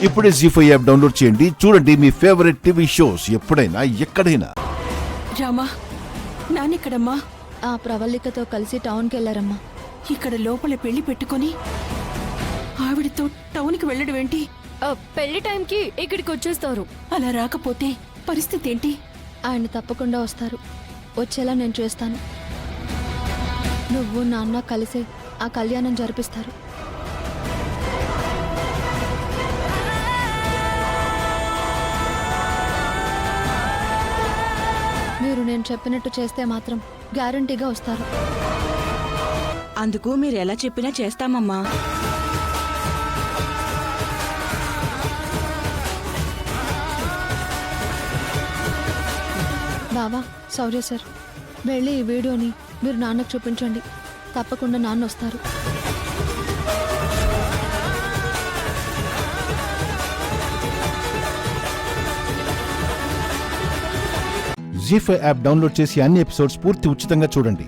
ఇప్పుడే జీ5 app download చేయండి. చూడండి మీ ఫేవరెట్ టీవీ షోస్ ఎప్పుడైనా ఎక్కడైనా. రామా, నాన్నెక్కడమ్మా? ఆ ప్రవళికతో కలిసి టౌన్కి వెళ్ళారమ్మా. ఇక్కడ లోపల పెళ్లి పెట్టుకుని ఆవిడతో టౌన్కి వెళ్ళడం ఏంటి? పెళ్లి టైంకి ఇక్కడికి వచ్చేస్తారు. అలా రాకపోతే పరిస్థితి ఏంటి? ఆయన తప్పకుండా వస్తారు. వచ్చేలా నేను చేస్తాను. నువ్వు నాన్న కలిసే ఆ కళ్యాణం జరిపిస్తారు. మీరు నేను చెప్పినట్టు చేస్తే మాత్రం గ్యారంటీగా వస్తారు. అందుకు మీరు ఎలా చెప్పినా చేస్తామమ్మా. బావా, సౌర్య సార్, వెళ్ళి ఈ వీడియోని మీరు నాన్నకు చూపించండి. తప్పకుండా నాన్న వస్తారు. జీ5 యాప్ డౌన్లోడ్ చేసి అన్ని ఎపిసోడ్స్ పూర్తి ఉచితంగా చూడండి.